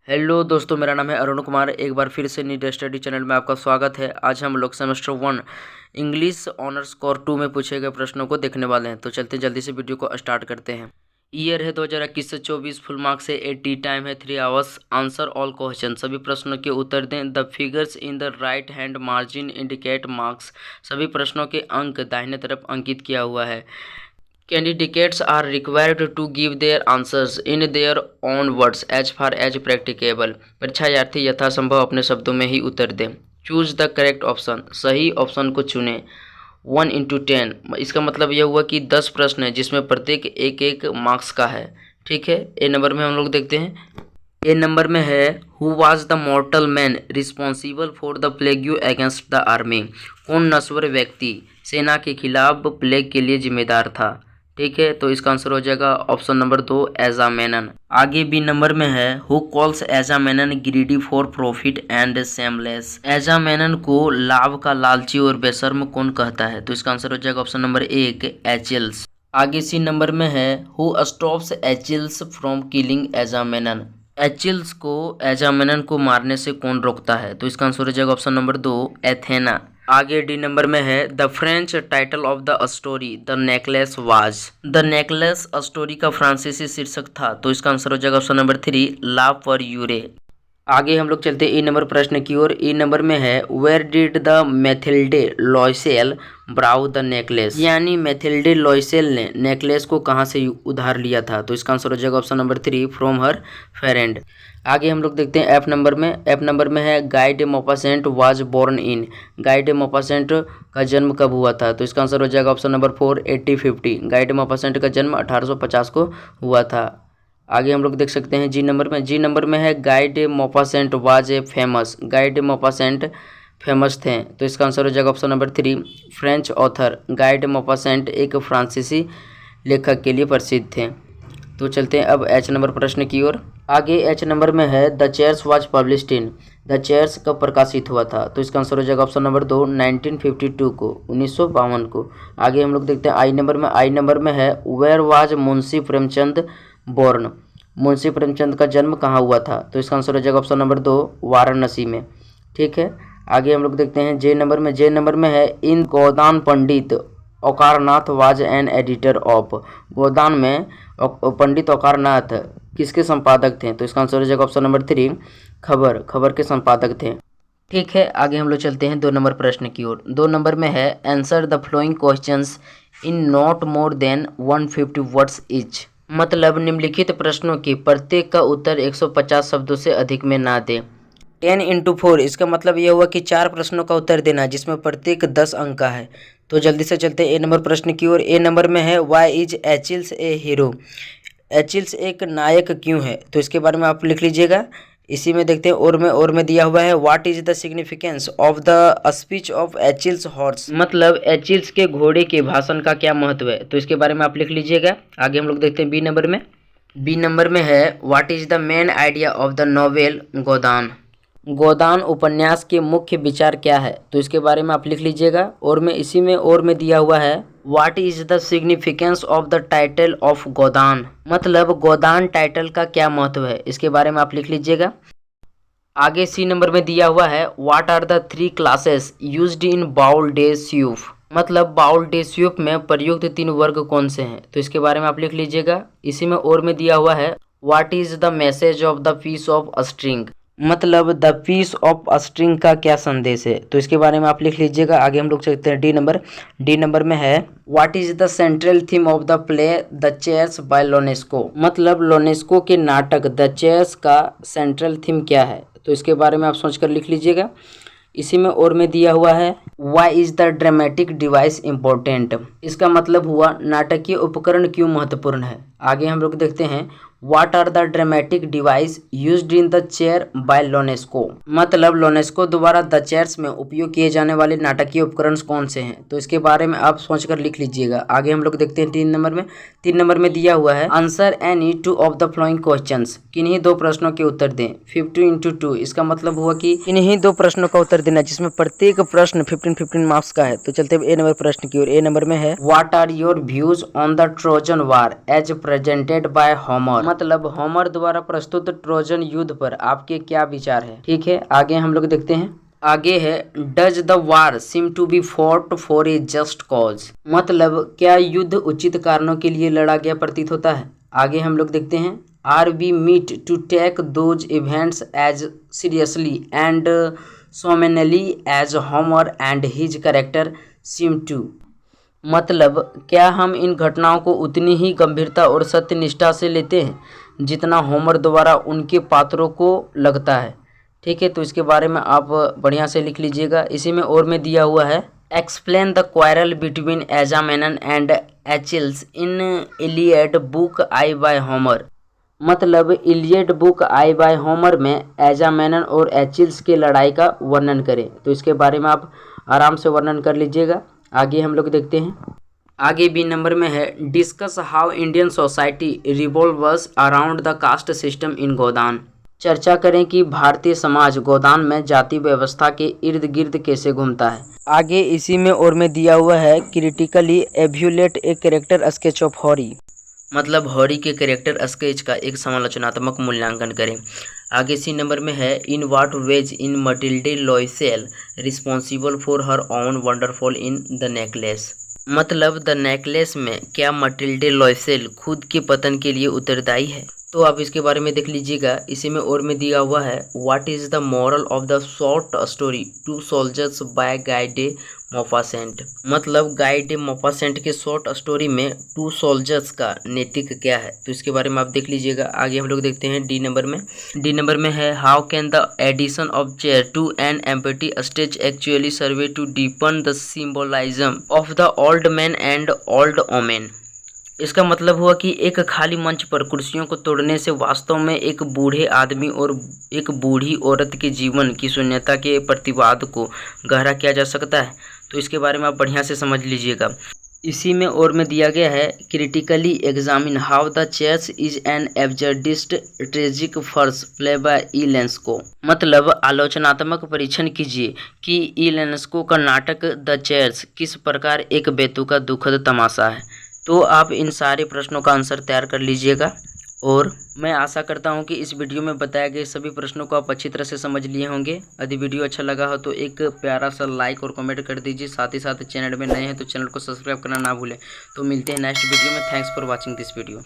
Hello दोस्तों, मेरा नाम है अरुण कुमार। एक बार फिर से नीट स्टडी चैनल में आपका स्वागत है। आज हम लोग सेमेस्टर 1 इंग्लिश ऑनर्स कोर 2 में पूछे गए प्रश्नों को देखने वाले हैं। तो चलते जल्दी से वीडियो को स्टार्ट करते हैं। ईयर है 2021 से 24, फुल मार्क्स है 80, टाइम है 3 आवर्स। आंसर ऑल क्वेश्चन, सभी प्रश्नों के उत्तर दें। The figures in the right hand margin indicate marks, सभी प्रश्नों के अंक दाहिने तरफ अंकित किया हुआ है। Candidates are required to give their answers in their own words as far as practicable. परीक्षार्थी यथासंभव अपने शब्दों में ही उत्तर दें। चूज द करेक्ट ऑप्शन, सही ऑप्शन को चुनें। 1 into 10, इसका मतलब यह हुआ कि 10 प्रश्न है जिसमें प्रत्येक एक एक मार्क्स का है। ठीक है, ए नंबर में हम लोग देखते हैं। ए नंबर में है who was the मॉर्टल man responsible for the plague against the army, कौन नश्वर व्यक्ति सेना के खिलाफ प्लेग के लिए जिम्मेदार था। ठीक है, तो इसका आंसर हो जाएगा ऑप्शन नंबर 2 एजामेनन। आगे बी नंबर में है who calls Agamemnon greedy for profit and seamless, Agamemnon को लाभ का लालची और बेशर्म कौन कहता है। तो इसका आंसर हो जाएगा ऑप्शन नंबर 1 एचिल्स। आगे सी नंबर में है हु स्टॉप्स एचिल्स फ्रॉम किलिंग एजामेनन, एचिल्स को एजामेनन को मारने से कौन रोकता है। तो इसका आंसर हो जाएगा ऑप्शन नंबर 2 एथेना। आगे डी नंबर में है the French title of the story the necklace was, the necklace story का फ्रांसीसी शीर्षक था। तो इसका आंसर हो जाएगा ऑप्शन नंबर 3 ला पर यूरे। आगे हम लोग चलते हैं ई नंबर प्रश्न की ओर। ई नंबर में है where did the Mathilde Loisel borrow the necklace, यानी मैथिल्डे लॉयसेल ने नेकलेस को कहाँ से उधार लिया था। तो इसका आंसर हो जाएगा option number 3 from her friend. आगे हम लोग देखते हैं एफ नंबर में। एफ नंबर में है Guy de Maupassant was born in, Guy de Maupassant का जन्म कब हुआ था। तो इसका आंसर हो जाएगा ऑप्शन नंबर 4 1850। गाय डे मॉपासेंट का जन्म 1850 को हुआ था। आगे हम लोग देख सकते हैं जी नंबर में। जी नंबर में है Guy de Maupassant was a famous, Guy de Maupassant famous थे। तो इसका आंसर हो जाएगा option number 3 French author, Guy de Maupassant एक फ्रांसीसी लेखक के लिए प्रसिद्ध थे। तो चलते हैं अब एच नंबर प्रश्न की ओर। आगे एच नंबर में है the chairs was published in, the chairs कब प्रकाशित हुआ था। तो इसका आंसर हो जाएगा ऑप्शन नंबर 2 1952 को, 1952 को। आगे हम लोग देखते हैं आई नंबर में। आई नंबर में है where was Munshi Premchand born, Munshi Premchand का जन्म कहाँ हुआ था। तो इसका आंसर हो जाएगा ऑप्शन नंबर 2 वाराणसी में। ठीक है, आगे हम लोग देखते हैं जे नंबर में। जे नंबर में है इन गोदान पंडित ओकारनाथ वाज एन एडिटर ऑफ, गोदान में पंडित ओकारनाथ किसके संपादक थे। तो इसका आंसर हो जाएगा ऑप्शन नंबर 3 खबर, खबर के संपादक थे। ठीक है, आगे हम लोग चलते हैं 2 नंबर प्रश्न की ओर। 2 नंबर में है answer the flowing questions in not more than 150 words each, मतलब निम्नलिखित प्रश्नों की प्रत्येक का उत्तर 150 शब्दों से अधिक में ना दे। 10 into 4, इसका मतलब यह हुआ कि 4 प्रश्नों का उत्तर देना जिसमें प्रत्येक 10 अंक का है। तो जल्दी से चलते हैं ए नंबर प्रश्न की ओर। ए नंबर में है वाई इज एचिल्स ए हीरो, एचिल्स एक नायक क्यों है। तो इसके बारे में आप लिख लीजिएगा। इसी में देखते हैं और में दिया हुआ है what is the significance of the speech of Achilles horse, मतलब एचिल्स के घोड़े के भाषण का क्या महत्व है। तो इसके बारे में आप लिख लीजिएगा। आगे हम लोग देखते हैं बी नंबर में। बी नंबर में है what is the main idea of the novel Godan, Godan उपन्यास के मुख्य विचार क्या है। तो इसके बारे में आप लिख लीजिएगा। इसी में दिया हुआ है what is the significance of the title of Godan, मतलब गोदान टाइटल का क्या महत्व है। इसके बारे में आप लिख लीजिएगा। आगे सी नंबर में दिया हुआ है what are the 3 classes used in Boule de Suif, मतलब बाउल डे स्यूफ में प्रयुक्त 3 वर्ग कौन से हैं। तो इसके बारे में आप लिख लीजिएगा। इसी में दिया हुआ है what is the message of the piece of string, मतलब द पीस ऑफ स्ट्रिंग का क्या संदेश है। तो इसके बारे में आप लिख लीजिएगा। आगे हम लोग चलते हैं डी नंबर। डी नंबर में है what is the central theme of the play the chairs by Ionesco, मतलब लोनेस्को के नाटक द चेयर्स का सेंट्रल थीम क्या है। तो इसके बारे में आप सोचकर लिख लीजिएगा। इसी में दिया हुआ है why is the dramatic device important, इसका मतलब हुआ नाटकीय उपकरण क्यों महत्वपूर्ण है। आगे हम लोग देखते हैं what are the dramatic device used in the chair by Ionesco, मतलब लोनेस्को द्वारा द चेयर्स में उपयोग किए जाने वाले नाटकीय उपकरण कौन से हैं। तो इसके बारे में आप सोचकर लिख लीजिएगा। आगे हम लोग देखते हैं 3 नंबर में। 3 नंबर में दिया हुआ है answer any 2 of the flowing questions, किन्हीं 2 प्रश्नों के उत्तर दें। 50 into 2, इसका मतलब हुआ कि किन्हीं 2 प्रश्नों का उत्तर देना जिसमें प्रत्येक प्रश्न 15 मार्क्स का है। तो चलते हैं ए नंबर प्रश्न की ओर। ए नंबर में है what are your views on the Trojan war as presented by Homer, मतलब होमर द्वारा प्रस्तुत ट्रोजन युद्ध पर आपके क्या विचार है। ठीक है, आगे हम लोग देखते हैं। आगे है does the war seem to be fought for a just cause, मतलब क्या युद्ध उचित कारणों के लिए लड़ा गया प्रतीत होता है। आगे हम लोग देखते हैं are we meant to take those events as seriously and solemnly as Homer and his character seem to, मतलब क्या हम इन घटनाओं को उतनी ही गंभीरता और सत्यनिष्ठा से लेते हैं जितना होमर द्वारा उनके पात्रों को लगता है। ठीक है, तो इसके बारे में आप बढ़िया से लिख लीजिएगा। इसी में और में दिया हुआ है explain the quarrel between Agamemnon and Achilles in Iliad book I by Homer, मतलब Iliad book I by Homer में एजामेनन और एचिल्स की लड़ाई का वर्णन करें। तो इसके बारे में आप आराम से वर्णन कर लीजिएगा। आगे हम लोग देखते हैं। आगे बी नंबर में है discuss how Indian society revolves around the caste system in Godan, चर्चा करें कि भारतीय समाज गोदान में जाति व्यवस्था के इर्द गिर्द कैसे घूमता है। आगे इसी में और में दिया हुआ है critically evaluate a character sketch of Hori, मतलब हॉरी के कैरेक्टर स्केच का एक समालोचनात्मक मूल्यांकन करें। आगे सी नंबर में है in what ways in Mathilde Loisel responsible for her own downfall in the necklace, मतलब द नेकलेस में क्या मटिल्डे लॉयसेल खुद के पतन के लिए उत्तरदायी है। तो आप इसके बारे में देख लीजिएगा। इसी में और में दिया हुआ है what is the moral of the short story two soldiers by Guy de Maupassant, मतलब गाय डे मोपासेंट के शॉर्ट स्टोरी में टू सोल्जर्स का नैतिक क्या है। तो इसके बारे में आप देख लीजिएगा। आगे हम लोग देखते हैं डी नंबर में है how can the addition of chair to an empty stage actually serve to deepen the symbolism of the old man and old woman, इसका मतलब हुआ कि एक खाली मंच पर कुर्सियों को तोड़ने से वास्तव में एक बूढ़े आदमी और एक बूढ़ी औरत के जीवन की शून्यता के प्रतिवाद को गहरा किया जा सकता है। तो इसके बारे में आप बढ़िया से समझ लीजिएगा। इसी में और में दिया गया है critically examine how the chairs is an absurdist tragic farce play by Ionesco, मतलब आलोचनात्मक परीक्षण कीजिए कि ई लेंस्को का नाटक द चेयर्स किस प्रकार एक बेतुका दुखद तमाशा है। तो आप इन सारे प्रश्नों का आंसर तैयार कर लीजिएगा और मैं आशा करता हूं कि इस वीडियो में बताए गए सभी प्रश्नों को आप अच्छी तरह से समझ लिए होंगे। यदि वीडियो अच्छा लगा हो तो एक प्यारा सा लाइक और कमेंट कर दीजिए। साथ ही साथ चैनल में नए हैं तो चैनल को सब्सक्राइब करना ना भूलें। तो मिलते हैं नेक्स्ट वीडियो में। Thanks for watching this video.